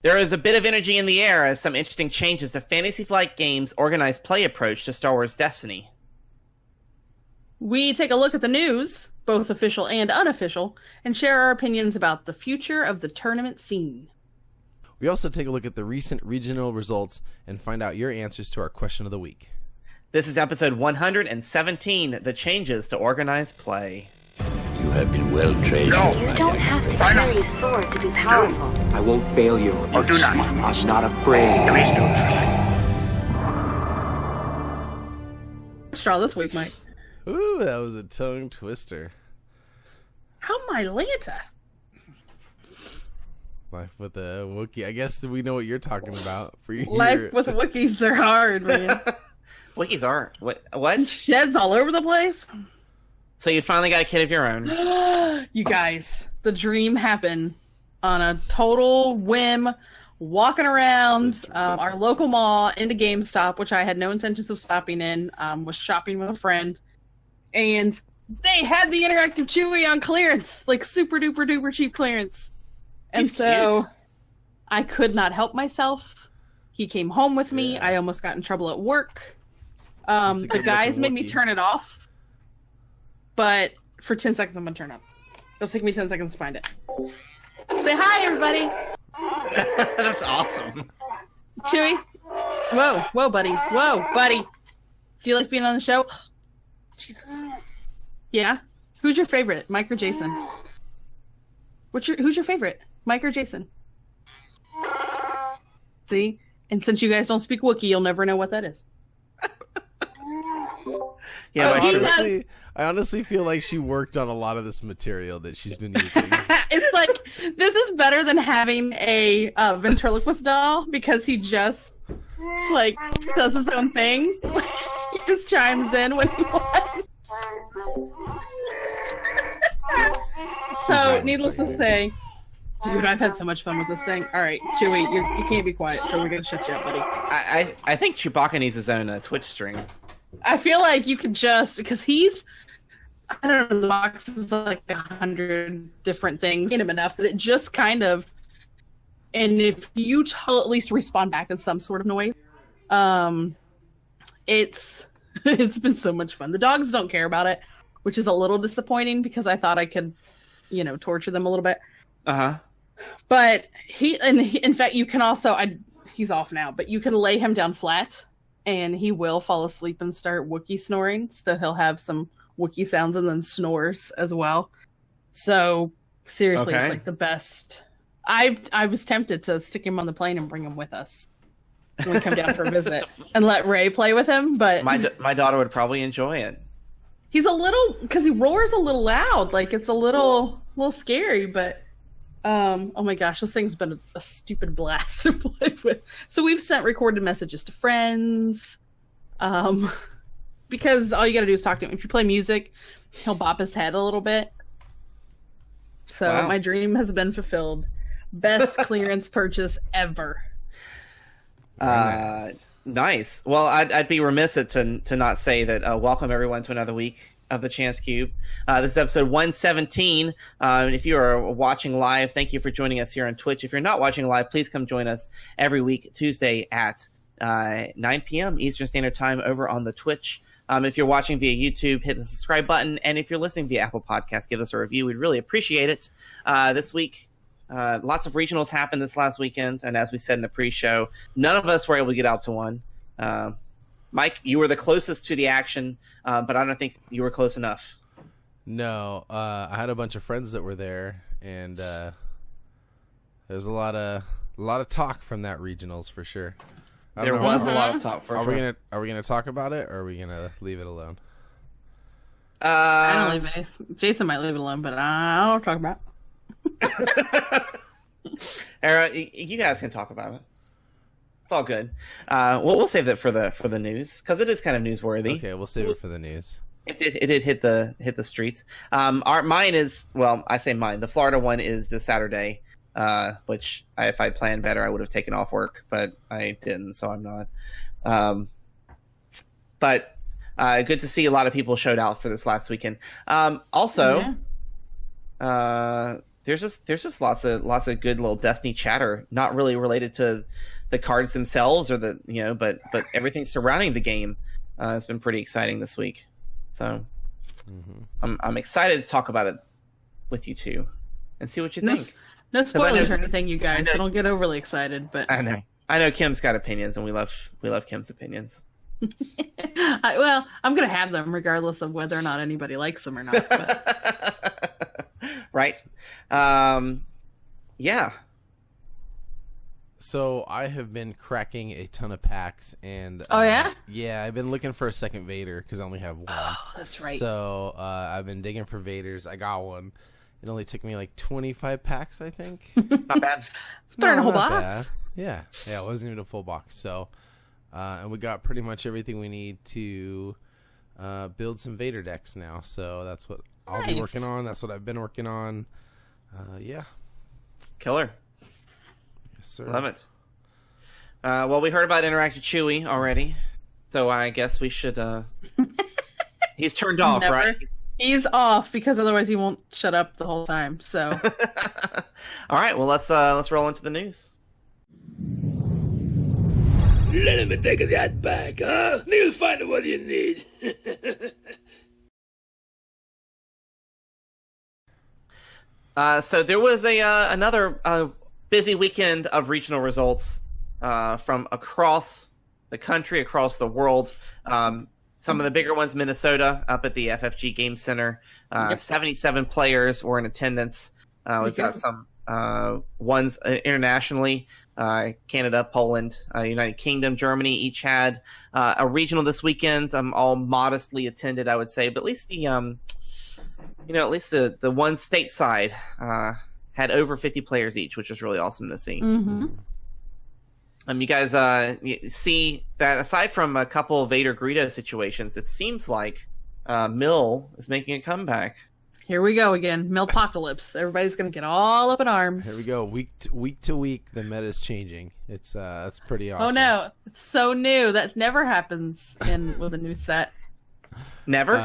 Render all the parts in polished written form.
There is a bit of energy in the air as some interesting changes to Fantasy Flight Games' organized play approach to Star Wars Destiny. We take a look at the news, both official and unofficial, and share our opinions about the future of the tournament scene. We also take a look at the recent regional results and find out your answers to our question of the week. This is episode 117, The Changes to Organized Play. You have been well trained. No. You don't have to carry a sword to be powerful. I won't fail you. Or do not. I'm not afraid. There is no try. Straw this week, Mike. Ooh, that was a tongue twister. How my Lanta? Life with a Wookiee. I guess we know what you're talking about. For you, Life with Wookiees are hard, man. Wookiees are. What? Sheds all over the place. So you finally got a kid of your own. You guys, the dream happened on a total whim, walking around our local mall into GameStop, which I had no intentions of stopping in, was shopping with a friend, and they had the interactive Chewie on clearance, like super duper duper cheap clearance. And so cute. I could not help myself. He came home with me. I almost got in trouble at work. The guys made me turn it off. But for 10 seconds, I'm going to turn up. It'll take me 10 seconds to find it. Say hi, everybody. That's awesome. Chewie. Whoa, buddy. Whoa, buddy. Do you like being on the show? Jesus. Yeah? Who's your favorite, Mike or Jason? Who's your favorite, Mike or Jason? See? And since you guys don't speak Wookiee, you'll never know what that is. Yeah, I honestly feel like she worked on a lot of this material that she's been using. It's like, this is better than having a ventriloquist doll, because he just, like, does his own thing. He just chimes in when he wants. So, needless to say, dude, I've had so much fun with this thing. All right, Chewie, you can't be quiet, so we're going to shut you up, buddy. I think Chewbacca needs his own Twitch stream. I feel like you could just, because he's, I don't know, the box is like 100 different things in him enough that it just kind of, and if you at least respond back in some sort of noise, it's been so much fun. The dogs don't care about it, which is a little disappointing because I thought I could, torture them a little bit. Uh-huh. But in fact, you can also, he's off now, but you can lay him down flat and he will fall asleep and start Wookiee snoring. So he'll have some Wookiee sounds and then snores as well. So seriously, It's like the best. I was tempted to stick him on the plane and bring him with us when we come down for a visit and let Ray play with him. But my daughter would probably enjoy it. He's a little, because he roars a little loud. Like, it's a little scary, but oh my gosh, this thing's been a stupid blast to play with. So we've sent recorded messages to friends, because all you gotta do is talk to him. If you play music, he'll bop his head a little bit. So wow. My dream has been fulfilled. Best clearance purchase ever. Nice. Well, I'd be remiss to not say that welcome everyone to another week of the Chance Cube. This is episode 117. If you are watching live, thank you for joining us here on Twitch. If you're not watching live, please come join us every week, Tuesday at 9 p.m. Eastern Standard Time over on the Twitch. If you're watching via YouTube, hit the subscribe button. And if you're listening via Apple Podcasts, give us a review. We'd really appreciate it. This week, lots of regionals happened this last weekend. And as we said in the pre-show, none of us were able to get out to one. Mike, you were the closest to the action, but I don't think you were close enough. No, I had a bunch of friends that were there, and there's a lot of talk from that regionals for sure. There was a lot of talk for sure. Are we gonna talk about it, or are we gonna leave it alone? I don't leave it. Jason might leave it alone, but I don't talk about it. Era, you guys can talk about it. It's all good. We'll save that for the news because it is kind of newsworthy. Okay, we'll save it for the news. It did hit the streets. Mine is, well, I say mine. The Florida one is this Saturday, which if I planned better, I would have taken off work, but I didn't, so I'm not. But good to see a lot of people showed out for this last weekend. Also, there's just lots of good little Destiny chatter, not really related to the cards themselves or the but everything surrounding the game has been pretty exciting this week. So I'm excited to talk about it with you two and see what you think. No spoilers or anything, you guys. So don't get overly excited. But I know Kim's got opinions, and we love Kim's opinions. I'm gonna have them regardless of whether or not anybody likes them or not. But. Right. Yeah. So I have been cracking a ton of packs, and oh yeah, I've been looking for a second Vader because I only have one. Oh, that's right. So I've been digging for Vaders. I got one. It only took me like 25 packs, I think. Not bad. It's better than a whole not box. bad. Yeah, it wasn't even a full box. So, and we got pretty much everything we need to build some Vader decks now. So that's what I'll be working on. That's what I've been working on. Yeah. Killer. Yes, sir. Love it. Well, we heard about Interactive Chewy already, so I guess we should. He's turned off, right? He's off because otherwise he won't shut up the whole time. So. All right. Well, let's roll into the news. Let me take that back, huh? You'll find what you need. So there was another busy weekend of regional results from across the country, across the world. Some of the bigger ones, Minnesota, up at the FFG Game Center. 77 players were in attendance. We've got some ones internationally. Canada, Poland, United Kingdom, Germany each had a regional this weekend. All modestly attended, I would say, but at least the one stateside had over 50 players each, which was really awesome to see. Mm-hmm. You guys see that aside from a couple of Vader Greedo situations, it seems like Mill is making a comeback. Here we go again. Millpocalypse. Everybody's gonna get all up in arms. Here we go. Week to week, the meta is changing. It's that's pretty awesome. Oh no, it's so new. That never happens with a new set. Never?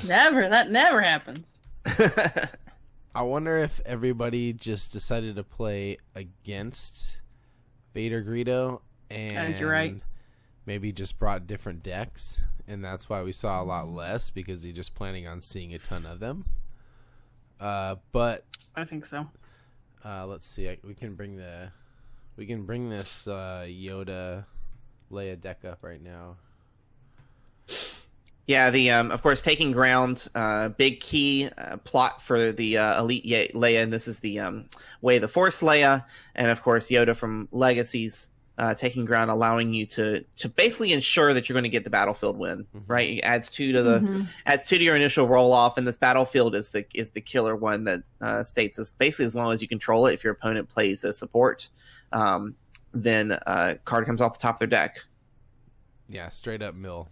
Never. That never happens. I wonder if everybody just decided to play against Vader Greedo and I think you're right. Maybe just brought different decks, and that's why we saw a lot less because they're just planning on seeing a ton of them. But I think so. Let's see. We can bring this Yoda Leia deck up right now. Yeah, the of course taking ground, big key plot for the Elite Leia, and this is the Way of the Force Leia, and of course Yoda from Legacies taking ground, allowing you to basically ensure that you're going to get the battlefield win. Right, it adds two to your initial roll off, and this battlefield is the killer one that states as basically as long as you control it. If your opponent plays a support, then a card comes off the top of their deck. Yeah, straight up mill.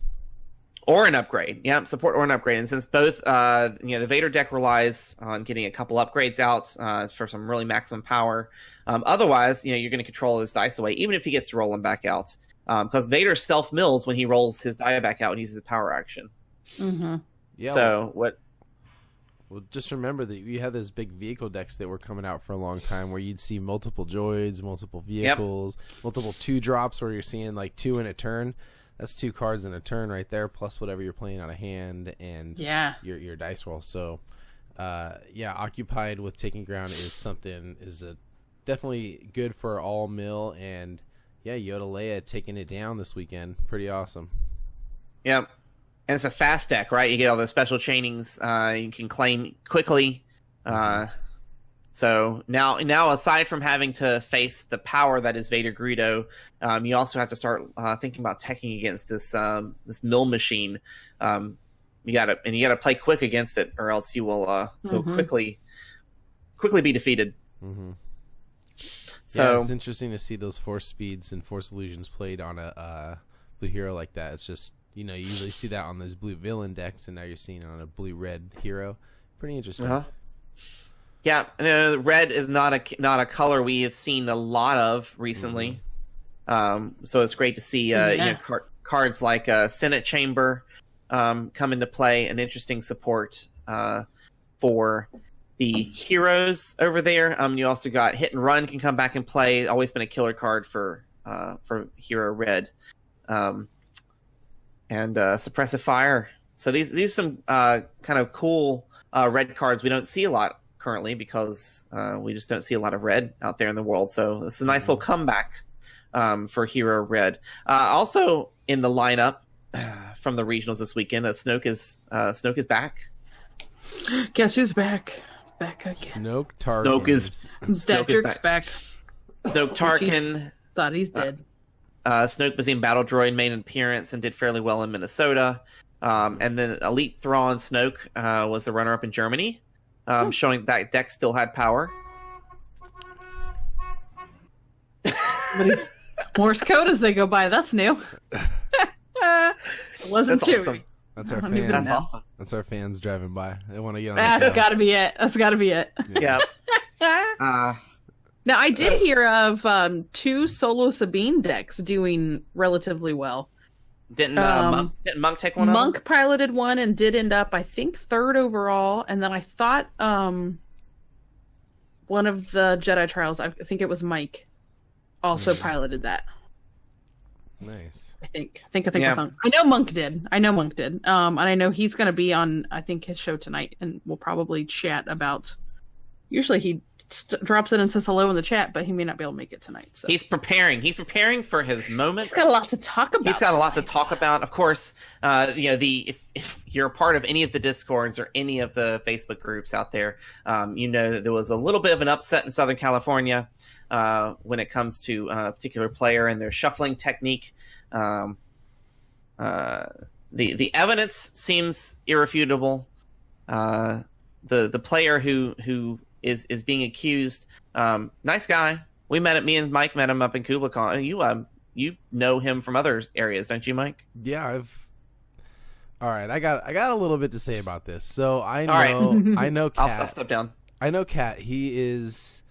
Or an upgrade. Yeah, support or an upgrade. And since both, the Vader deck relies on getting a couple upgrades out for some really maximum power. Otherwise, you're going to control those dice away, even if he gets to roll them back out. Because Vader self-mills when he rolls his die back out and uses a power action. Mm-hmm. Yeah. So, what... Well, just remember that you had those big vehicle decks that were coming out for a long time where you'd see multiple droids, multiple vehicles, multiple 2-drops where you're seeing like 2 in a turn. That's 2 cards in a turn right there, plus whatever you're playing out of hand and your dice roll. So, occupied with taking ground is definitely good for all mill, and Yoda Leia taking it down this weekend, pretty awesome. Yep, and it's a fast deck, right? You get all those special chainings. You can claim quickly. So now, aside from having to face the power that is Vader Greedo, you also have to start thinking about teching against this mill machine. You gotta play quick against it, or else you will quickly be defeated. Mm-hmm. So it's interesting to see those force speeds and force illusions played on a blue hero like that. It's just you usually see that on those blue villain decks, and now you're seeing it on a blue red hero. Pretty interesting. Uh-huh. Yeah, red is not a color we have seen a lot of recently. So it's great to see cards like Senate Chamber come into play, an interesting support for the heroes over there. You also got Hit and Run can come back and play. Always been a killer card for Hero Red, and Suppressive Fire. So these are some kind of cool red cards we don't see a lot currently because we just don't see a lot of red out there in the world. So this is a nice little comeback for Hero Red. Also in the lineup from the regionals this weekend, Snoke is back. Guess who's back? Back again. Snoke Tarkin. That jerk's back. Snoke Tarkin. Thought he's dead. Snoke was in Battle Droid, made an appearance and did fairly well in Minnesota. And then Elite Thrawn Snoke was the runner-up in Germany, showing that deck still had power. Morse code as they go by. That's new. It wasn't That's Chewie. awesome. That's our don't even fans. That's awesome. That's our fans driving by. They want to get on. That's got to be it. That's got to be it. Yeah. Now, I did hear of 2 solo Sabine decks doing relatively well. Didn't Monk take one? Monk piloted one and did end up, I think, 3rd overall. And then I thought one of the Jedi Trials, I think it was Mike, also piloted that. Nice. I think I know Monk did. And I know he's going to be on, I think, his show tonight, and we'll probably chat about. Usually he drops it and says hello in the chat, but he may not be able to make it tonight. So He's preparing for his moment. he's got a lot to talk about. Of course, if you're a part of any of the Discords or any of the Facebook groups out there, you know that there was a little bit of an upset in Southern California when it comes to a particular player and their shuffling technique. The evidence seems irrefutable. The player who is being accused, nice guy. Me and Mike met him up in Kubla Khan. You know him from other areas, don't you, Mike? Yeah, all right, I got a little bit to say about this. So I know I know Kat. I'll step down. I know Kat. He is.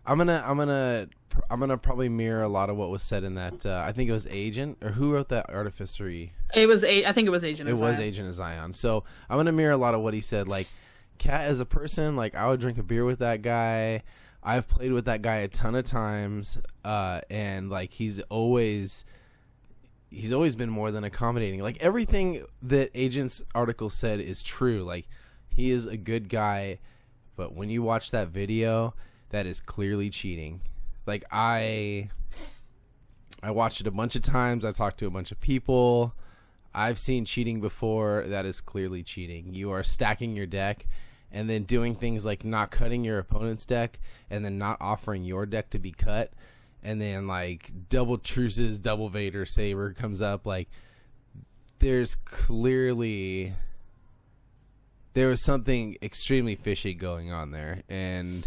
I'm gonna probably mirror a lot of what was said in that. I think it was Agent, or who wrote that Artificery? I think it was Agent. It was Agent of Zion. So I'm gonna mirror a lot of what he said. Like, Kat as a person, like, I would drink a beer with that guy. I've played with that guy a ton of times, and like he's always been more than accommodating. Like, everything that Agent's article said is true. Like, he is a good guy, but when you watch that video, that is clearly cheating. Like, I watched it a bunch of times. I talked to a bunch of people. I've seen cheating before. That is clearly cheating. You are stacking your deck and then doing things like not cutting your opponent's deck and then not offering your deck to be cut. And then, like, double truces, double Vader Saber comes up. Like, there was something extremely fishy going on there. And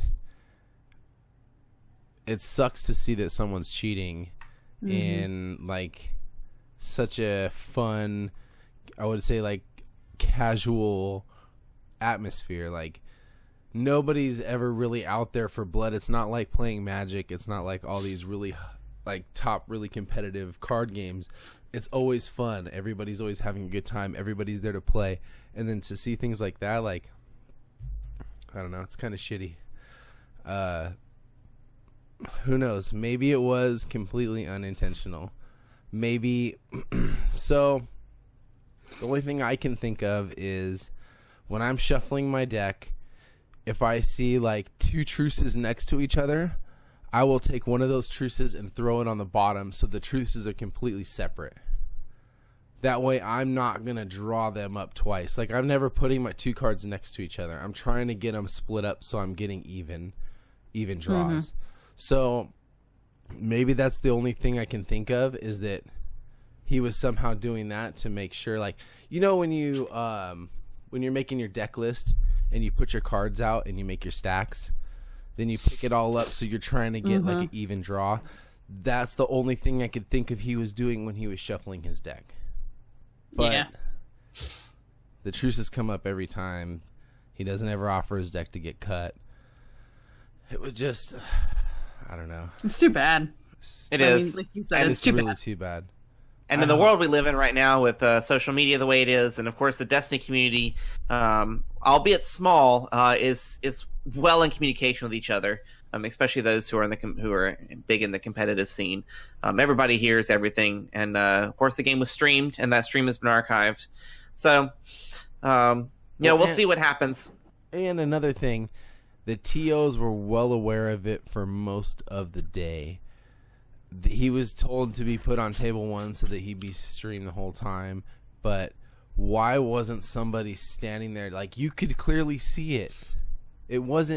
it sucks to see that someone's cheating in, like, such a fun, I would say, like, casual atmosphere. Like, nobody's ever really out there for blood. It's not like playing Magic. It's not like all these really, like, top, really competitive card games. It's always fun. Everybody's always having a good time. Everybody's there to play. And then to see things like that, like, I don't know, it's kind of shitty. Who knows? Maybe it was completely unintentional. Maybe. So the only thing I can think of is when I'm shuffling my deck, if I see like 2 truces next to each other, I will take one of those truces and throw it on the bottom so the truces are completely separate. That way I'm not going to draw them up twice. Like, I'm never putting my 2 cards next to each other. I'm trying to get them split up so I'm getting even draws. So maybe that's the only thing I can think of, is that he was somehow doing that to make sure, like, you know, when you're making your deck list and you put your cards out and you make your stacks, then you pick it all up so you're trying to get like an even draw. That's the only thing I could think of he was doing when he was shuffling his deck. But the truces come up every time. He doesn't ever offer his deck to get cut. It was just, I don't know. It's too bad. It is. Like you said, it's too really bad. too bad. And in the world we live in right now, with social media the way it is, and of course the Destiny community, albeit small, is well in communication with each other, especially those who are who are big in the competitive scene. Everybody hears everything, and of course the game was streamed, and that stream has been archived. So, we'll see what happens. And another thing, the TOs were well aware of it for most of the day. He was told to be put on table 1 so that he'd be streamed the whole time, but why wasn't somebody standing there? Like, you could clearly see it. It was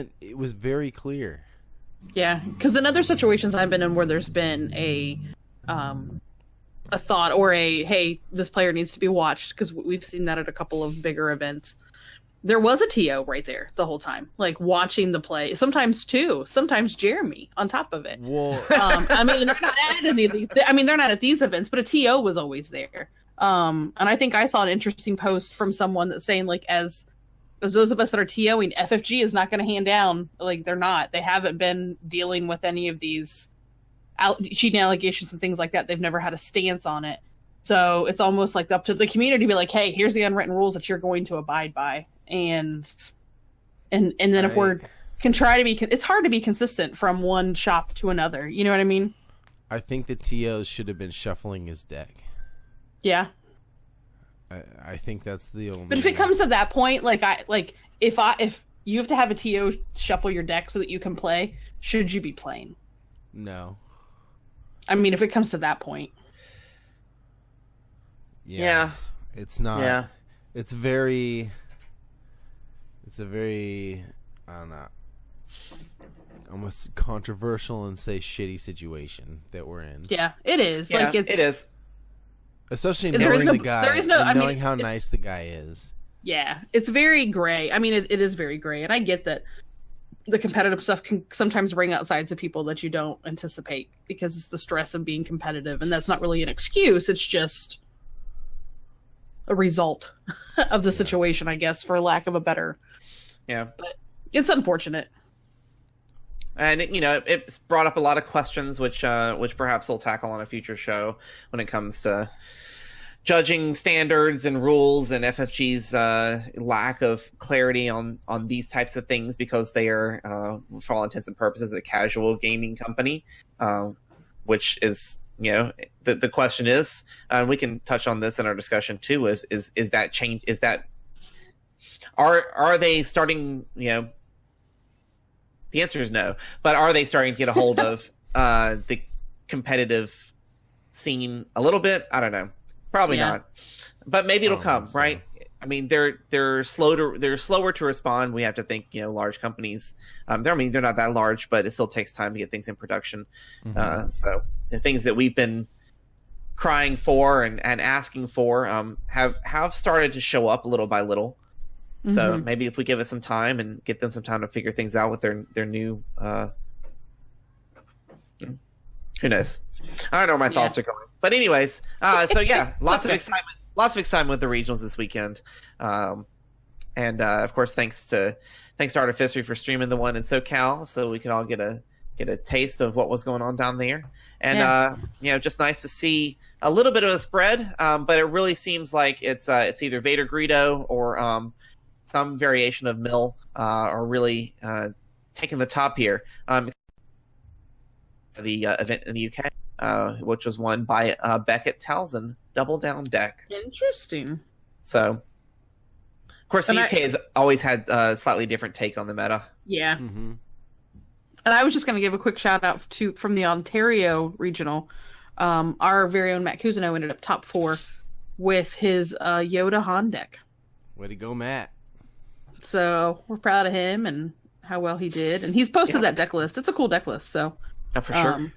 very clear. Yeah, because in other situations I've been in where there's been a thought or hey, this player needs to be watched, because we've seen that at a couple of bigger events. There was a TO right there the whole time, like watching the play. Sometimes two, sometimes Jeremy on top of it. Well, I mean, they're not at any of these. I mean, they're not at these events, but a TO was always there. And I think I saw an interesting post from someone that's saying, like, as those of us that are TOing, FFG is not going to hand down. Like, they're not. They haven't been dealing with any of these cheating allegations and things like that. They've never had a stance on it. So it's almost like up to the community to be like, hey, here's the unwritten rules that you're going to abide by. And then if we're can try to be, it's hard to be consistent from one shop to another. You know what I mean? I think the TOs should have been shuffling his deck. Yeah. I think that's the only. But if it comes to that point, if you have to have a TO shuffle your deck so that you can play, should you be playing? No. I mean, if it comes to that point. Yeah. It's not. Yeah. It's a very, I don't know, almost controversial and say shitty situation that we're in. Yeah, it is. Yeah, like it is. Especially there knowing the guy, and knowing how it's, nice the guy is. Yeah, it's very gray. I mean, it is very gray, and I get that the competitive stuff can sometimes bring out sides of people that you don't anticipate because it's the stress of being competitive, and that's not really an excuse. It's just a result of the situation, I guess, for lack of a better. Yeah, but it's unfortunate. And it's brought up a lot of questions, which perhaps we'll tackle on a future show when it comes to judging standards and rules and FFG's lack of clarity on these types of things, because they are, for all intents and purposes, a casual gaming company, which is, the question is, and we can touch on this in our discussion too, is that change? Is that are they starting? The answer is no. But are they starting to get a hold of the competitive scene a little bit? I don't know. Probably not. But maybe it'll come, right? I mean, they're slower to respond. We have to think, large companies. They're not that large, but it still takes time to get things in production. Mm-hmm. So the things that we've been crying for and asking for have started to show up little by little. Mm-hmm. So maybe if we give it some time and get them some time to figure things out with their new, who knows? I don't know where my thoughts are going. But anyways, so yeah, lots of excitement with the regionals this weekend. And of course, thanks to Artificery for streaming the one in SoCal, so we can all get a taste of what was going on down there. And just nice to see a little bit of a spread. But it really seems like it's either Vader Greedo or some variation of Mill are really taking the top here. The event in the UK, which was won by Beckett Townsend, Double Down deck. Interesting. So, of course, the UK has always had a slightly different take on the meta. Yeah. Mm-hmm. And I was just going to give a quick shout out from the Ontario regional. Our very own Matt Cousineau ended up top 4 with his Yoda Han deck. Way to go, Matt. So we're proud of him and how well he did. And he's posted that deck list. It's a cool deck list. So for sure.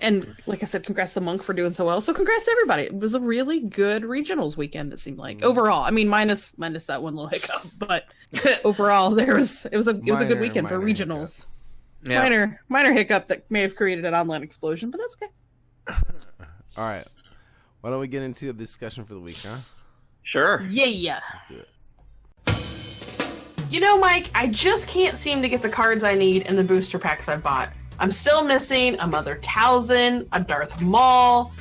And like I said, congrats to Monk for doing so well. So congrats to everybody. It was a really good regionals weekend, it seemed like. Overall. I mean, minus that one little hiccup. But overall, it was a good weekend for regionals. Yeah. Minor hiccup that may have created an online explosion, but that's okay. All right. Why don't we get into the discussion for the week, huh? Sure. Yeah. Let's do it. Mike, I just can't seem to get the cards I need in the booster packs I bought. I'm still missing a Mother Talzin, a Darth Maul,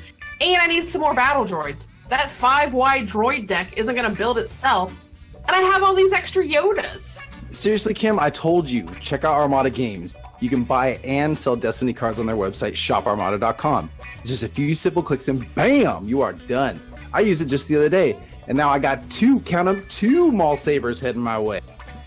and I need some more battle droids. That 5-wide droid deck isn't going to build itself, and I have all these extra Yodas. Seriously, Kim, I told you. Check out Armada Games. You can buy and sell Destiny cards on their website, shoparmada.com. It's just a few simple clicks and bam, you are done. I used it just the other day, and now I got two Maul Sabers heading my way.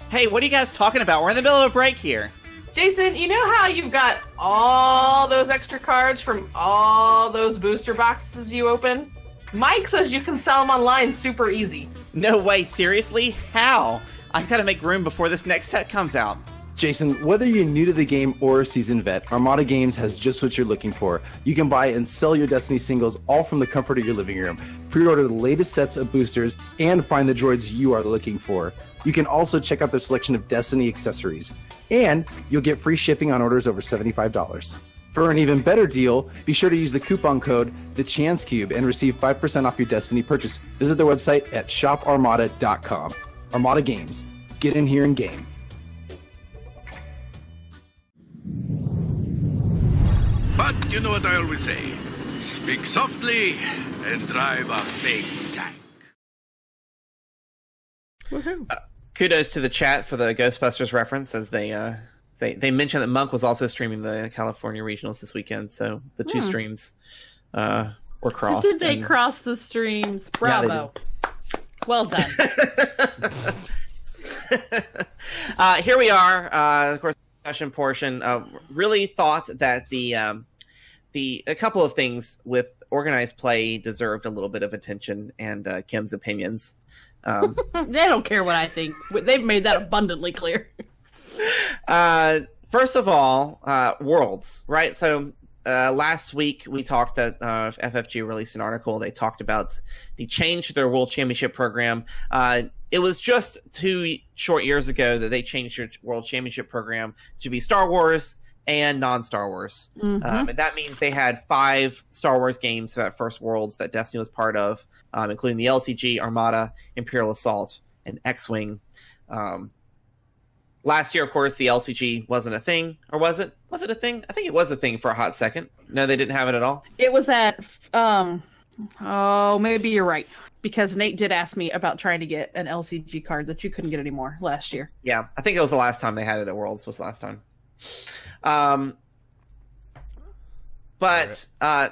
Hey, what are you guys talking about? We're in the middle of a break here. Jason, you know how you've got all those extra cards from all those booster boxes you open? Mike says you can sell them online super easy. No way, seriously? How? I've got to make room before this next set comes out. Jason, whether you're new to the game or a seasoned vet, Armada Games has just what you're looking for. You can buy and sell your Destiny singles all from the comfort of your living room. Pre-order the latest sets of boosters and find the droids you are looking for. You can also check out their selection of Destiny accessories. And you'll get free shipping on orders over $75. For an even better deal, be sure to use the coupon code TheChanceCube and receive 5% off your Destiny purchase. Visit their website at shoparmada.com. Armada Games. Get in here and game. But you know what I always say. Speak softly and drive a big tank. Kudos to the chat for the Ghostbusters reference, as they mentioned that Monk was also streaming the California regionals this weekend, so the two streams were crossed. Did they cross the streams? Bravo. Yeah, well done. Here we are, of course, discussion portion. Really thought that a couple of things with organized play deserved a little bit of attention, and Kim's opinions. They don't care what I think. They've made that abundantly clear. First of all, Worlds, right? So last week we talked that FFG released an article. They talked about the change to their World Championship program. It was just 2 short years ago that they changed their World Championship program to be Star Wars and non-Star Wars. And that means they had 5 Star Wars games for that first Worlds that Destiny was part of, including the LCG, Armada, Imperial Assault, and X-Wing. Last year, of course, the LCG wasn't a thing. Or was it? Was it a thing? I think it was a thing for a hot second. No, they didn't have it at all? It was at... maybe you're right. Because Nate did ask me about trying to get an LCG card that you couldn't get anymore last year. Yeah, I think it was the last time they had it at Worlds was the last time. But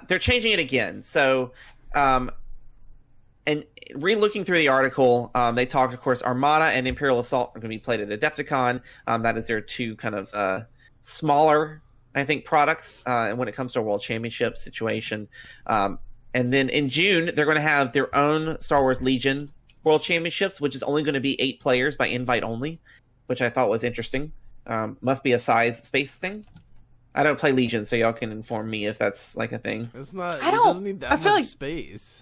they're changing it again. So, and re-looking through the article, they talked, of course, Armada and Imperial Assault are going to be played at Adepticon. That is their 2 kind of smaller, I think, products when it comes to a World Championship situation. And then in June, they're going to have their own Star Wars Legion World Championships, which is only going to be 8 players by invite only, which I thought was interesting. Must be a size space thing. I don't play Legion, so y'all can inform me if that's like a thing. It's not. I It doesn't need that much space.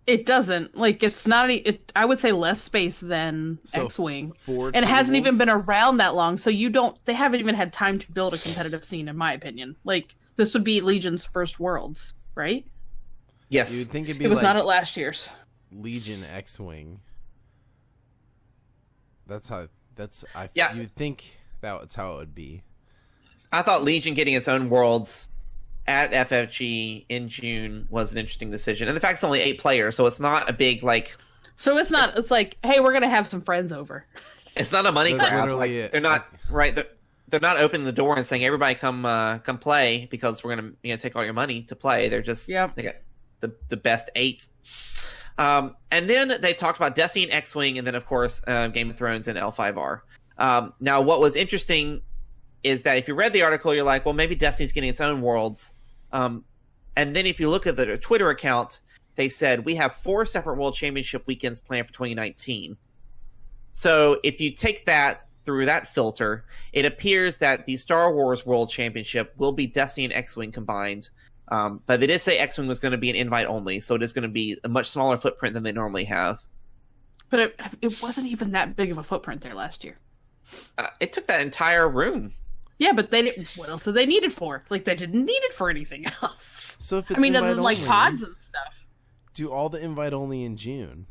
It doesn't. Like, it's not... I would say less space than X-Wing. 4 And it hasn't tables? even been around that long, so they haven't even had time to build a competitive scene, in my opinion. Like, this would be Legion's first Worlds, right? Yes. You'd think it'd be It was like not at last year's. Legion X-Wing. That's how... Yeah. You'd think that's how it would be. I thought Legion getting its own Worlds at FFG in June was an interesting decision. And the fact it's only 8 players, so it's not a big, like... So it's not... It's like, hey, we're going to have some friends over. It's not a money That's grab. literally Like, it. they're not... Right, they're not opening the door and saying, everybody come play, because we're going to take all your money to play. They're just... Yep. They got the best 8. And then they talked about Destiny and X-Wing, and then, of course, Game of Thrones and L5R. Now, what was interesting is that if you read the article, you're like, well, maybe Destiny's getting its own Worlds. And then if you look at their Twitter account, they said, we have 4 separate World Championship weekends planned for 2019. So if you take that through that filter, it appears that the Star Wars World Championship will be Destiny and X-Wing combined. But they did say X-Wing was going to be an invite only, so it is going to be a much smaller footprint than they normally have. But it wasn't even that big of a footprint there last year. It took that entire room. Yeah, but they didn't. What else did they need it for? Like, they didn't need it for anything else. So if it's other invite than like only, pods and stuff. do all the invite only in June.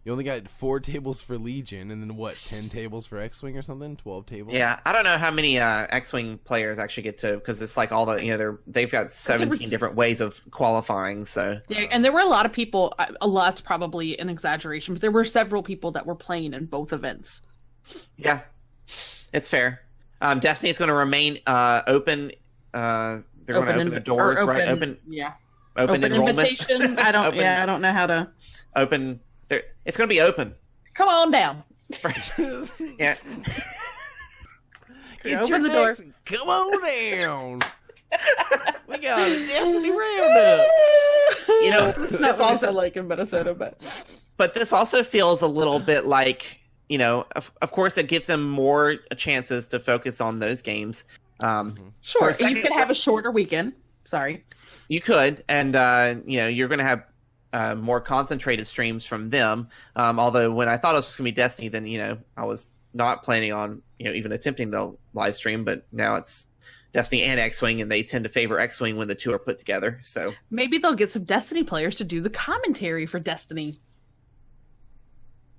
You only got 4 tables for Legion, and then what? 10 tables for X-Wing or something? 12 tables. Yeah, I don't know how many X-Wing players actually get to, because it's like all the they've got 17 different ways of qualifying. So yeah, and there were a lot of people. A lot's probably an exaggeration, but there were several people that were playing in both events. yeah, It's fair. Destiny's going to remain open. They're going to open the doors, right? Open. Yeah. Open enrollment. Invitation. I don't. Yeah, I don't know how to. Open. It's going to be open. Come on down. Yeah. Open the door. Come on down. We got a Destiny roundup. You know, It's not also like in Minnesota, but this also feels a little bit like, you know, of course, it gives them more chances to focus on those games. Sure, you could have a shorter weekend. Sorry. You could, and you know, you're going to have more concentrated streams from them. Although when I thought it was just going to be Destiny, then, you know, I was not planning on, you know, even attempting the live stream, but now it's Destiny and X-Wing, and they tend to favor X-Wing when the two are put together. So maybe they'll get some Destiny players to do the commentary for Destiny.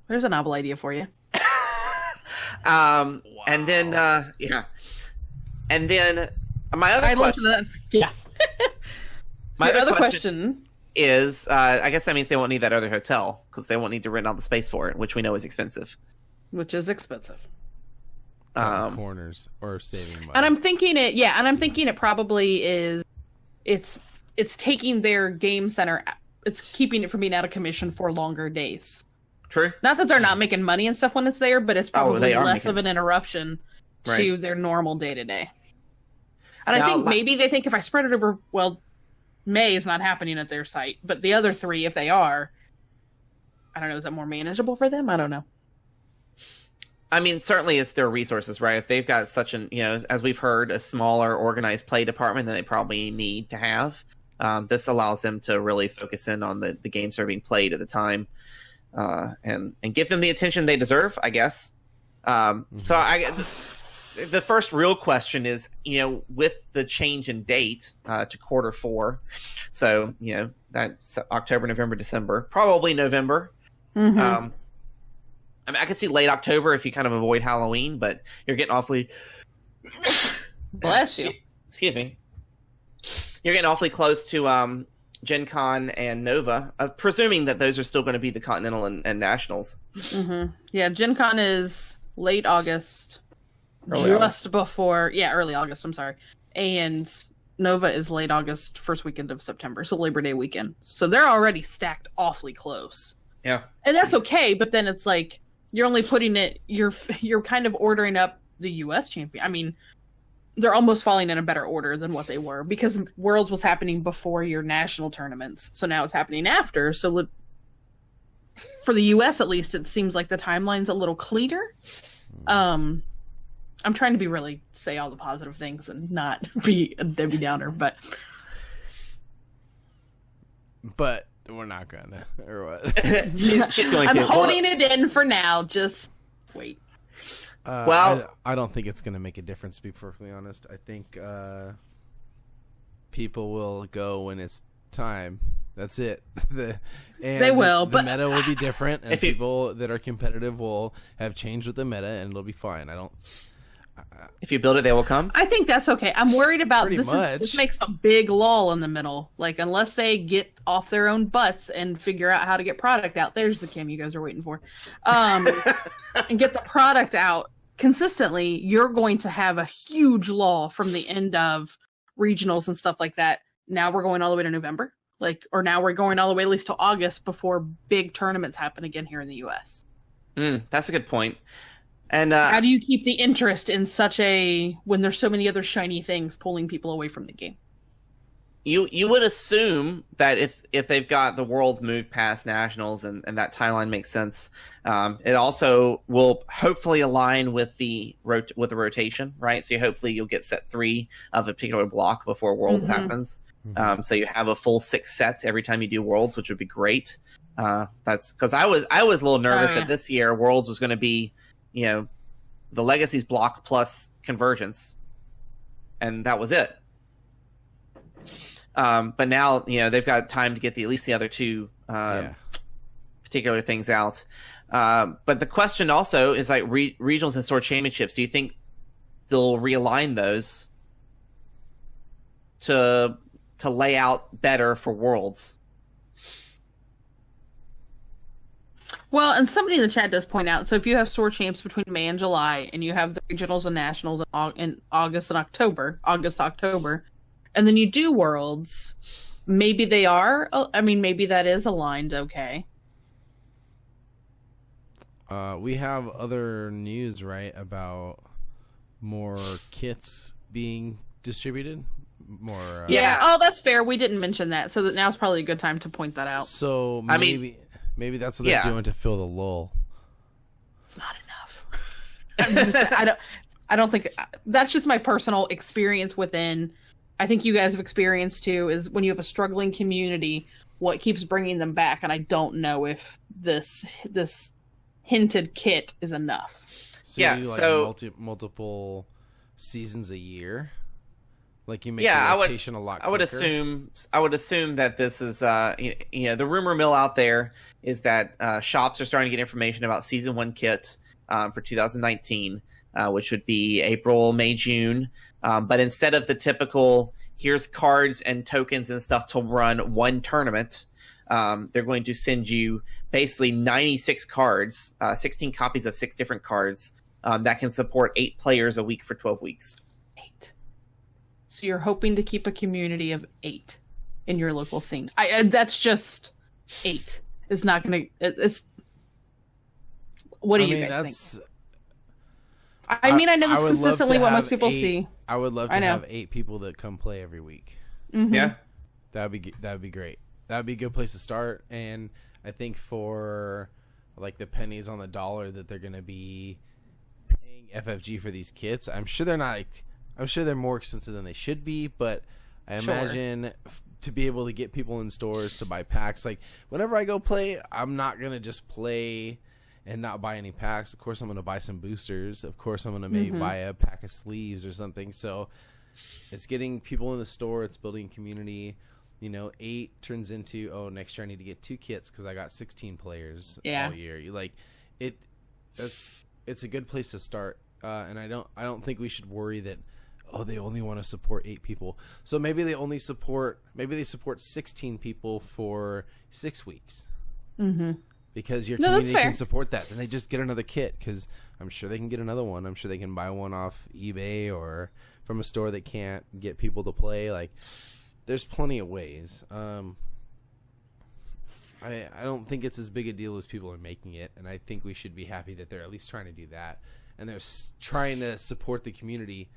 There's a novel idea for you. Wow. And then yeah, and then my other question. Yeah. My other question is, I guess that means they won't need that other hotel because they won't need to rent out the space for it, which we know is expensive. Which is expensive. Corners or saving money. And I'm thinking it probably is. It's taking their game center. It's keeping it from being out of commission for longer days. True. Not that they're not making money and stuff when it's there, but it's probably less of an interruption to their normal day to day. And I think maybe they think if I spread it over, well, May is not happening at their site, but the other three, if they are, I don't know, is that more manageable for them? I don't know. I mean, certainly it's their resources, right? If they've got such an, you know, as we've heard, a smaller organized play department than they probably need to have, this allows them to really focus in on the games that are being played at the time, and give them the attention they deserve, I guess. So the first real question is, you know, with the change in date to Q4, so, you know, that's October, November, December, probably November. Mm-hmm. I mean, I could see late October if you kind of avoid Halloween, but you're getting awfully... Bless you. Excuse me. You're getting awfully close to Gen Con and Nova, presuming that those are still going to be the Continental and Nationals. Mm-hmm. Yeah, Gen Con is late August. Early August. Early August, I'm sorry. And Nova is late August, first weekend of September, so Labor Day weekend. So they're already stacked awfully close. Yeah. And that's okay, but then it's like, you're only putting it, you're kind of ordering up the U.S. champion. I mean, they're almost falling in a better order than what they were, because Worlds was happening before your national tournaments. So now it's happening after. So for the U.S. at least, it seems like the timeline's a little cleaner. I'm trying to really say all the positive things and not be a Debbie Downer, but we're not gonna, or what? She's going I'm to. holding it in for now. Just wait. Well, I don't think it's gonna make a difference, to be perfectly honest. I think people will go when it's time. That's it. They will, the but meta will be different, and if you- people that are competitive will have changed with the meta, and it'll be fine. If you build it, they will come. I think that's okay. I'm worried about Pretty much. This makes a big lull in the middle. Like, unless they get off their own butts and figure out how to get product out. There's the Kim you guys are waiting for. And get the product out consistently, you're going to have a huge lull from the end of regionals and stuff like that. Now we're going all the way to November. Or now we're going all the way at least to August before big tournaments happen again here in the US. That's a good point. And how do you keep the interest in when there's so many other shiny things pulling people away from the game? You would assume that if they've got the Worlds moved past Nationals and that timeline makes sense, it also will hopefully align with the rotation, right? So hopefully you'll get set 3 of a particular block before Worlds happens. So you have a full 6 sets every time you do Worlds, which would be great. That's because I was a little nervous that this year Worlds was going to be, you know, the Legacies block plus Convergence, and that was it. But now, you know, they've got time to get at least the other 2 particular things out. But the question also is, like, regionals and store championships. Do you think they'll realign those to lay out better for Worlds? Well, and somebody in the chat does point out, so if you have store champs between May and July, and you have the regionals and nationals in August, October, and then you do worlds, maybe they are, maybe that is aligned okay. We have other news, right, about more kits being distributed? More. Yeah. Oh, that's fair. We didn't mention that, so that now's probably a good time to point that out. So maybe that's what they're doing to fill the lull. It's not enough. I don't think that's just my personal experience within. I think you guys have experienced too. Is when you have a struggling community, what keeps bringing them back, and I don't know if this hinted kit is enough. So you do like multiple seasons a year. Like you make the rotation a lot quicker. I would assume that this is the rumor mill out there is that shops are starting to get information about season 1 kit for 2019, which would be April, May, June. But instead of the typical here's cards and tokens and stuff to run one tournament, they're going to send you basically 96 cards, 16 copies of 6 different cards that can support 8 players a week for 12 weeks. So you're hoping to keep a community of 8 in your local scene. That's just 8. It's not going to... It's... What do you guys think? I know that's consistently what most people see. I would love to have 8 people that come play every week. Mm-hmm. Yeah. That'd be great. That'd be a good place to start. And I think for like the pennies on the dollar that they're going to be paying FFG for these kits, I'm sure they're more expensive than they should be, but I imagine to be able to get people in stores to buy packs. Like, whenever I go play, I'm not going to just play and not buy any packs. Of course, I'm going to buy some boosters. Of course, I'm going to maybe buy a pack of sleeves or something. So it's getting people in the store. It's building community. 8 turns into, next year I need to get 2 kits because I got 16 players all year. It's a good place to start. And I don't think we should worry that, they only want to support 8 people. So maybe they support 16 people for 6 weeks. Mm-hmm. Because your community can support that. Then they just get another kit because I'm sure they can get another one. I'm sure they can buy one off eBay or from a store that can't get people to play. Like, there's plenty of ways. I don't think it's as big a deal as people are making it. And I think we should be happy that they're at least trying to do that. And they're trying to support the community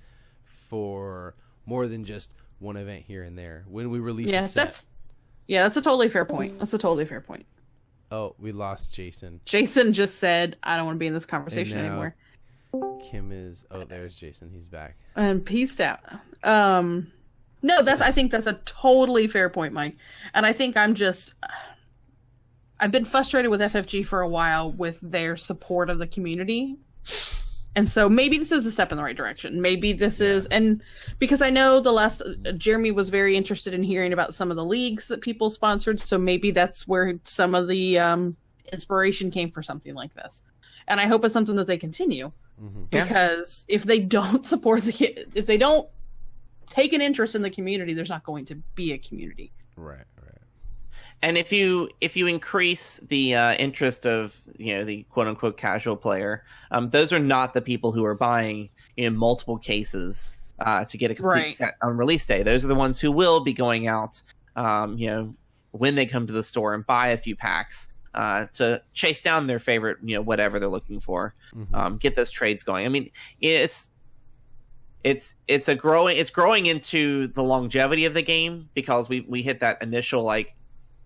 for more than just one event here and there. When we release a set. That's a totally fair point. Oh, we lost Jason. Jason just said, I don't want to be in this conversation anymore. Kim is... Oh, there's Jason. He's back. And peaced out. No, I think that's a totally fair point, Mike. And I think I've been frustrated with FFG for a while with their support of the community. And so maybe this is a step in the right direction. Maybe this is, and because I know Jeremy was very interested in hearing about some of the leagues that people sponsored. So maybe that's where some of the inspiration came for something like this. And I hope it's something that they continue because if they don't support if they don't take an interest in the community, there's not going to be a community. Right. And if you increase the interest of the quote unquote casual player, those are not the people who are buying in multiple cases to get a complete set on release day. Those are the ones who will be going out, when they come to the store and buy a few packs to chase down their favorite, whatever they're looking for, get those trades going. I mean, it's growing into the longevity of the game because we hit that initial like,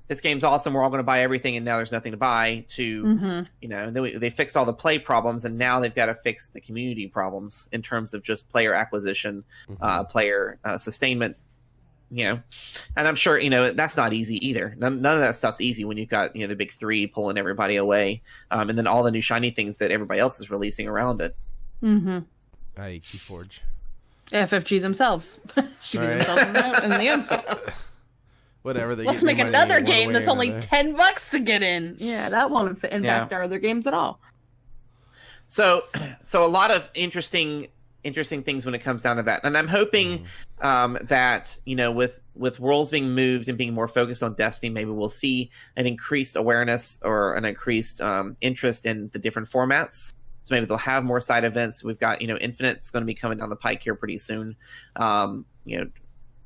this game's awesome, we're all going to buy everything, and now there's nothing to buy, to, and then they fixed all the play problems, and now they've got to fix the community problems in terms of just player acquisition, player sustainment, and I'm sure, that's not easy either. None of that stuff's easy when you've got, the big 3 pulling everybody away, and then all the new shiny things that everybody else is releasing around it. Keyforge. FFG themselves. Shooting themselves in the infield. Whatever. Let's make another game that's only $10 to get in. Yeah, that won't impact our other games at all. So a lot of interesting interesting things when it comes down to that. And I'm hoping that, you know, with Worlds being moved and being more focused on Destiny, maybe we'll see an increased awareness or an increased interest in the different formats. So maybe they'll have more side events. We've got, you know, Infinite's going to be coming down the pike here pretty soon. You know,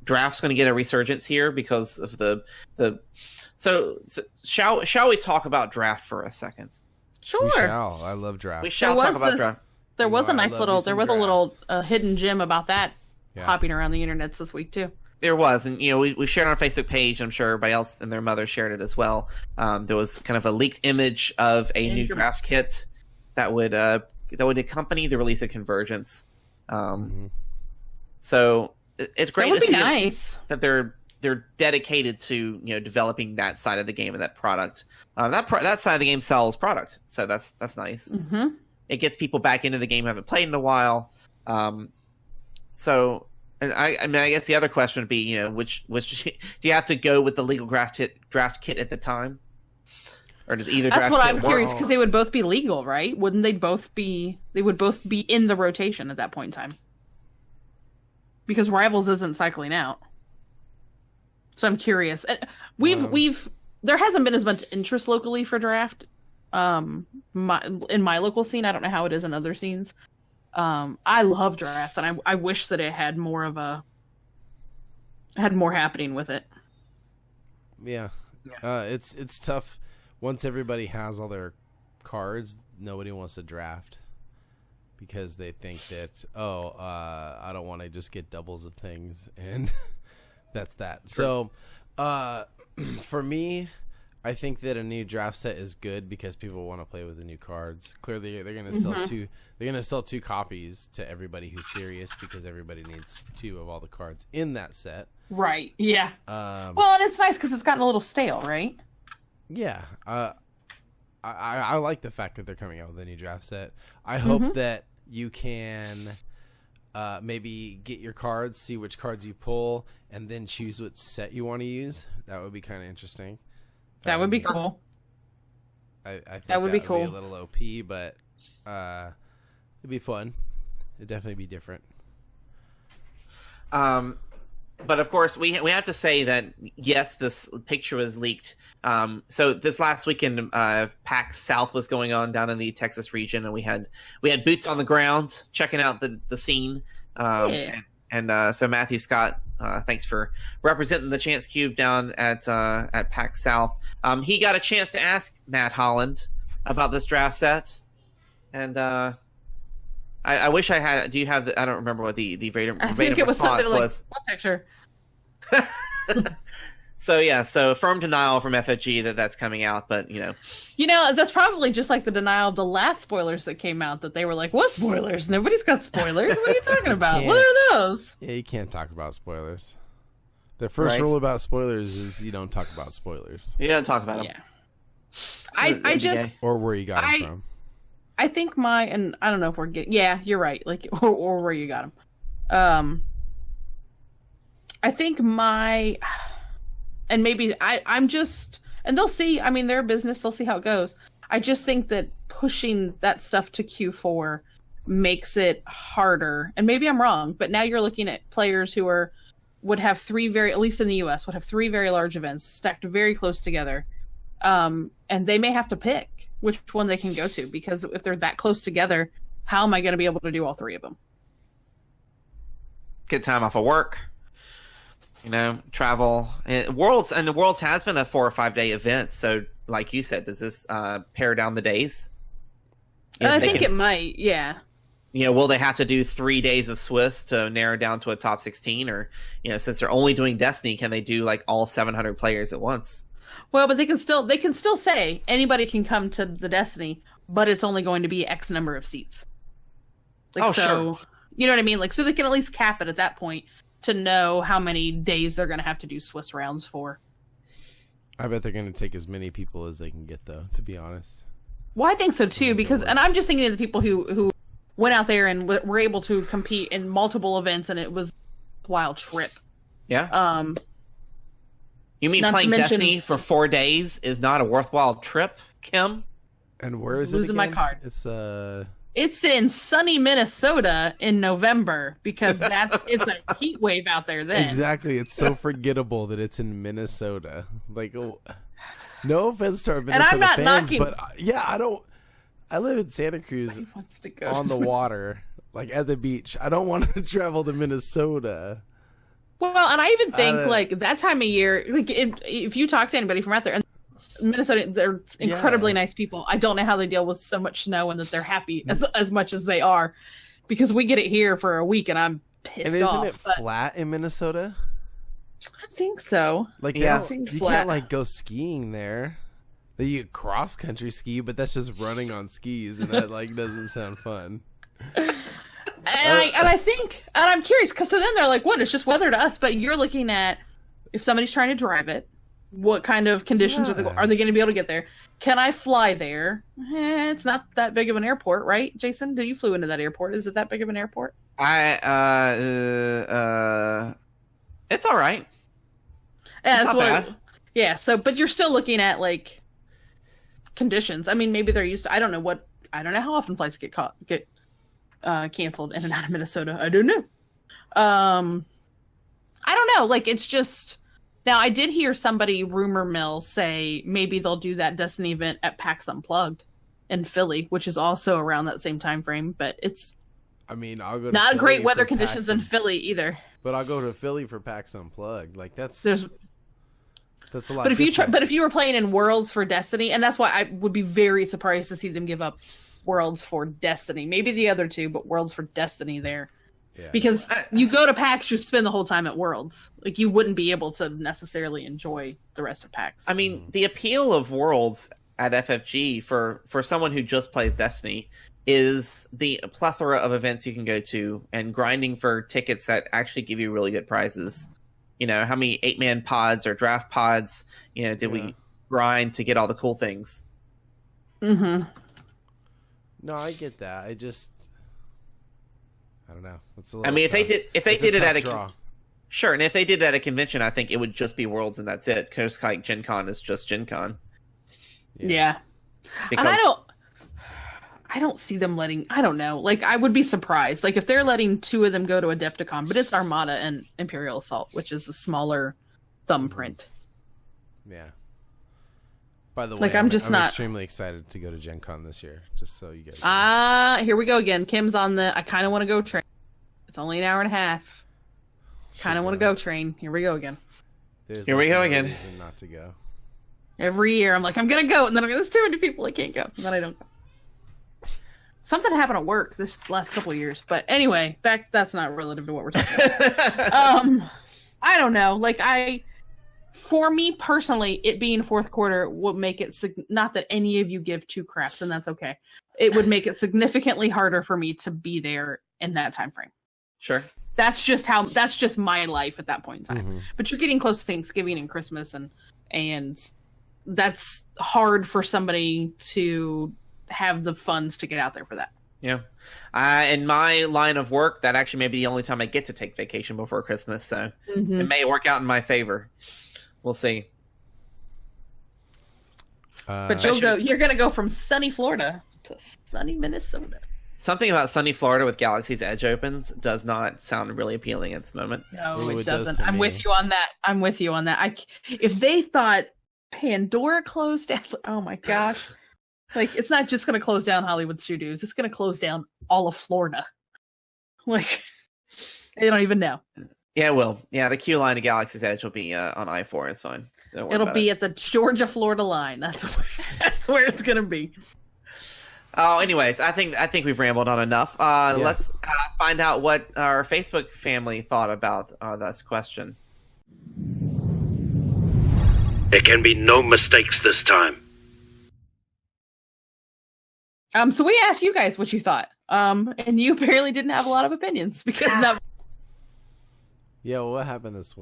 Draft's going to get a resurgence here because of the. So shall we talk about Draft for a second? Sure. We shall. I love Draft. We shall talk about Draft. There was a nice little. There was a little Draft. hidden gem about that hopping around the internets this week too. There was, and you know, we shared on our Facebook page. I'm sure everybody else and their mother shared it as well. There was kind of a leaked image of a new draft kit that would accompany the release of Convergence. So it's great to see nice that they're dedicated to, you know, developing that side of the game and that product. That side of the game sells product, so that's nice. Mm-hmm. It gets people back into the game who haven't played in a while. So, and I mean, I guess the other question would be, you know, which do you have to go with the legal draft kit at the time, or does either? That's draft what kit I'm work? curious, because they would both be legal, right? Wouldn't they both be? They would both be in the rotation at that point in time, because Rivals isn't cycling out. So I'm curious. There hasn't been as much interest locally for Draft. In my local scene, I don't know how it is in other scenes. I love Draft, and I wish that it had more happening with it. Yeah. It's tough once everybody has all their cards. Nobody wants to draft because they think that I don't want to just get doubles of things, and that's that. Sure. So for me, I think that a new draft set is good because people want to play with the new cards. Clearly, they're going to sell two. They're going to sell 2 copies to everybody who's serious because everybody needs 2 of all the cards in that set. Right. Yeah. Well, and it's nice because it's gotten a little stale, right? Yeah. I like the fact that they're coming out with a new draft set. I hope that you can maybe get your cards, see which cards you pull, and then choose which set you want to use. That would be kind of interesting. That would be cool. I think that would be cool. Be a little OP, but it'd be fun. It'd definitely be different. But of course, we have to say that yes, this picture was leaked. So this last weekend, PAX South was going on down in the Texas region, and we had boots on the ground checking out the scene. So Matthew Scott, thanks for representing the Chance Cube down at PAX South. He got a chance to ask Matt Holland about this draft set, and I wish I had. Do you have? I don't remember what the verbatim response was. What picture? So firm denial from FFG that's coming out, but you know that's probably just like the denial of the last spoilers that came out, that they were like, "What spoilers? Nobody's got spoilers. What are you talking about? What are those?" Yeah, you can't talk about spoilers. The first rule about spoilers is you don't talk about spoilers. You don't talk about them. Yeah. I just or where you got them from. I think and I don't know if we're getting. Yeah, you're right. Like or where you got them. I think and maybe I'm just, and they'll see. I mean, their business. They'll see how it goes. I just think that pushing that stuff to Q4 makes it harder. And maybe I'm wrong, but now you're looking at players who would have at least in the US, would have 3 very large events stacked very close together. And they may have to pick which one they can go to, because if they're that close together, how am I going to be able to do all 3 of them? Get time off of work. Travel. Worlds has been a 4 or 5 day event. So, like you said, does this pare down the days? And I think it might. Yeah. Will they have to do 3 days of Swiss to narrow down to a top 16, or since they're only doing Destiny, can they do like all 700 players at once? Well, but they can still say anybody can come to the Destiny, but it's only going to be X number of seats. Sure. You know what I mean? Like, so they can at least cap it at that point to know how many days they're going to have to do Swiss rounds for. I bet they're going to take as many people as they can get, though, to be honest. Well, I think so too, because, and I'm just thinking of the people who went out there and were able to compete in multiple events, and it was a wild trip. Yeah. You mean playing Destiny for 4 days is not a worthwhile trip, Kim? And where is it losing again? My card. It's It's in sunny Minnesota in November because it's a heat wave out there then. Exactly. It's so forgettable that it's in Minnesota. Like, no offense to our Minnesota I'm not fans, knocking- but I live in Santa Cruz Nobody wants to go. on the water, like at the beach. I don't want to travel to Minnesota. Well, and I even think like that time of year, like if you talk to anybody from out there, and Minnesota, they're incredibly nice people. I don't know how they deal with so much snow and that they're happy as much as they are, because we get it here for a week and I'm pissed And off. isn't it flat in Minnesota? I think so. Like, Yeah. you flat. can't like go skiing there. Like, you cross country ski, but that's just running on skis, and that like doesn't sound fun. And I think, and I'm curious, because to them they're like, what? It's just weather to us. But you're looking at if somebody's trying to drive it, what kind of conditions are they going to be able to get there? Can I fly there? It's not that big of an airport, right, Jason? You flew into that airport. Is it that big of an airport? It's all right. Yeah, It's not bad. Yeah. So, but you're still looking at like conditions. I mean, maybe they're used to. I don't know how often flights get canceled in and out of Minnesota. I don't know. I don't know. Like, it's just now. I did hear somebody rumor mill say maybe they'll do that Destiny event at PAX Unplugged in Philly, which is also around that same time frame. But it's I mean, I'll go to not Philly great for weather PAX conditions in Philly either. But I'll go to Philly for PAX Unplugged. Like, that's a lot. But if you were playing in Worlds for Destiny, and that's why I would be very surprised to see them give up Worlds for Destiny. Maybe the other two, but Worlds for Destiny there. Yeah. Because you go to PAX, you spend the whole time at Worlds. Like, you wouldn't be able to necessarily enjoy the rest of PAX. I mean, the appeal of Worlds at FFG for someone who just plays Destiny is the plethora of events you can go to and grinding for tickets that actually give you really good prizes. You know, how many 8-man pods or draft pods, did we grind to get all the cool things? Mm-hmm. No, I get that. I don't know. It's a I mean, if they did it at a draw. Sure, and if they did it at a convention, I think it would just be Worlds and that's it. Because like Gen Con is just Gen Con. Yeah. Because, And I don't see them letting, I don't know. Like, I would be surprised. Like, if they're letting two of them go to Adepticon, but it's Armada and Imperial Assault, which is a smaller thumbprint. Yeah. By the way, Like, I'm not extremely excited to go to Gen Con this year, just so you guys know. Here we go again. Kim's on the I kind of want to go train. It's only an hour and a half. Kind of want to go train. Here we go again. Here we go again. Reason not to go. Every year I'm like, I'm going to go. And then I'm like, there's too many people. I can't go. And then I don't go. Something happened at work this last couple of years. But anyway, that's not relative to what we're talking about. I don't know. Like, for me personally, it being fourth quarter would make it, not that any of you give two craps, and that's okay. It would make it significantly harder for me to be there in that time frame. sure. That's just my life at that point in time. Mm-hmm. But you're getting close to Thanksgiving and Christmas, and that's hard for somebody to have the funds to get out there for that. Yeah. In my line of work, that actually may be the only time I get to take vacation before Christmas, so it may work out in my favor. We'll see. But you're going to go from sunny Florida to sunny Minnesota. Something about sunny Florida with Galaxy's Edge opens does not sound really appealing at this moment. No, Ooh, it it does doesn't. to I'm me. with you on that. If they thought Pandora closed down, oh my gosh. Like, it's not just going to close down Hollywood Studios. It's going to close down all of Florida. Like, they don't even know. Yeah, it will. Yeah, the Q line to Galaxy's Edge will be on I-4. It's fine. Don't worry It'll about be it. at the Georgia-Florida line. That's where it's going to be. Oh, anyways, I think we've rambled on enough. Let's find out what our Facebook family thought about this question. There can be no mistakes this time. So we asked you guys what you thought. And you apparently didn't have a lot of opinions because that Yeah, well, what happened this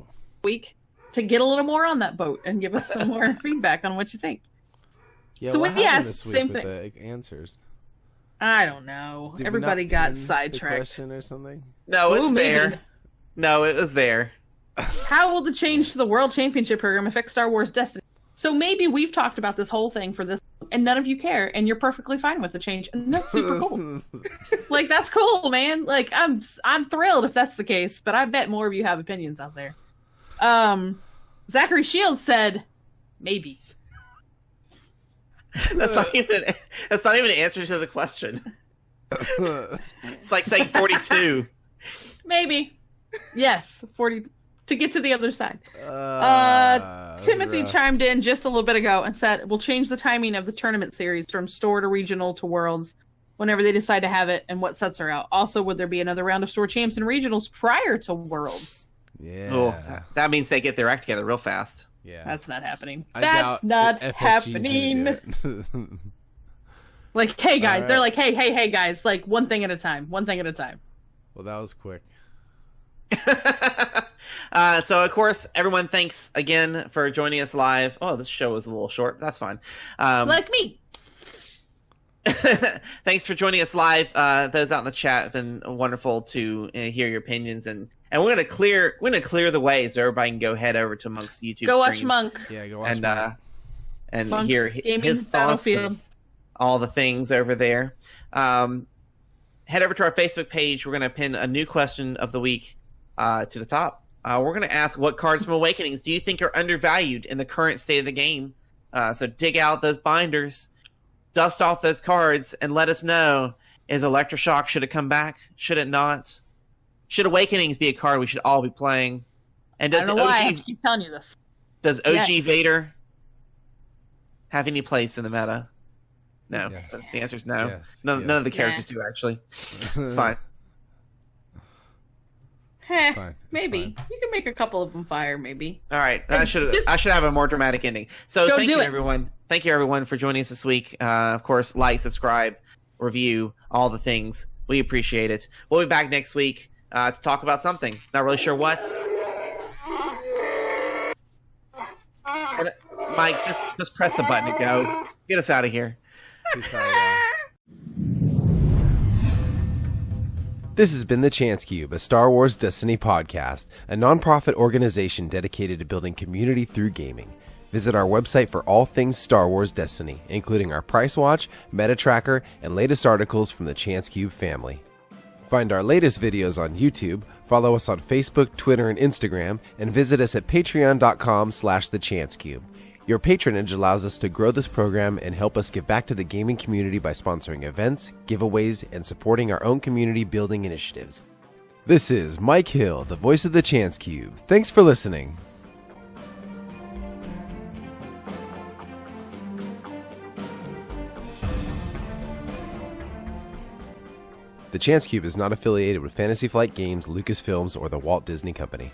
week to get a little more on that boat and give us some more feedback on what you think. Yeah, So what we happened asked this same week thing. with the answers? I don't know. Did we Everybody not got pin the sidetracked. question or something? No, it's Ooh, there. maybe. No, it was there. How will the change to the World Championship program affect Star Wars Destiny? So maybe we've talked about this whole thing for this and none of you care, and you're perfectly fine with the change, and that's super cool. Like, that's cool, man. Like, I'm thrilled if that's the case, but I bet more of you have opinions out there. Zachary Shields said, maybe. That's not even an answer to the question. It's like saying 42. Maybe. Yes, 40 to get to the other side. Timothy chimed in just a little bit ago and said, we'll change the timing of the tournament series from store to regional to worlds whenever they decide to have it and what sets are out. Also, would there be another round of store champs and regionals prior to worlds? Yeah. Oh, that means they get their act together real fast. Yeah. That's not happening. I That's doubt not FFG's happening. gonna do it. Like, hey guys, All they're right. like, hey guys, like one thing at a time. Well, that was quick. So, of course, everyone, thanks again for joining us live. Oh, this show was a little short. That's fine. Like me. Thanks for joining us live. Those out in the chat have been wonderful to hear your opinions, and we're gonna clear the way so everybody can go head over to Monk's YouTube. Go watch stream Monk. Yeah, go watch and Monk's hear Gaming his thoughts, Battlefield. and all the things over there. Head over to our Facebook page. We're gonna pin a new question of the week to the top. We're gonna ask, what cards from Awakenings do you think are undervalued in the current state of the game? So dig out those binders, dust off those cards, and let us know, is Electroshock, should it come back? Should it not? Should Awakenings be a card we should all be playing? And I does don't the know why I OG, have to keep telling you this. does OG Yes. Vader have any place in the meta? No. Yes. The answer is no. Yes. None of the Yes. characters do, actually. It's fine. Heh, fine. It's maybe. fine. You can make a couple of them fire, maybe. All right, I And should just- have a more dramatic ending. So Go thank do you, it. everyone. Thank you, everyone, for joining us this week. Of course, like, subscribe, review, all the things. We appreciate it. We'll be back next week to talk about something. Not really sure what. And, Mike, just press the button and go. Get us out of here. Peace out, y'all. This has been The Chance Cube, a Star Wars Destiny podcast, a non-profit organization dedicated to building community through gaming. Visit our website for all things Star Wars Destiny, including our price watch, meta tracker, and latest articles from the Chance Cube family. Find our latest videos on YouTube, follow us on Facebook, Twitter, and Instagram, and visit us at patreon.com/thechancecube. Your patronage allows us to grow this program and help us give back to the gaming community by sponsoring events, giveaways, and supporting our own community building initiatives. This is Mike Hill, the voice of the Chance Cube. Thanks for listening. The Chance Cube is not affiliated with Fantasy Flight Games, Lucasfilms, or the Walt Disney Company.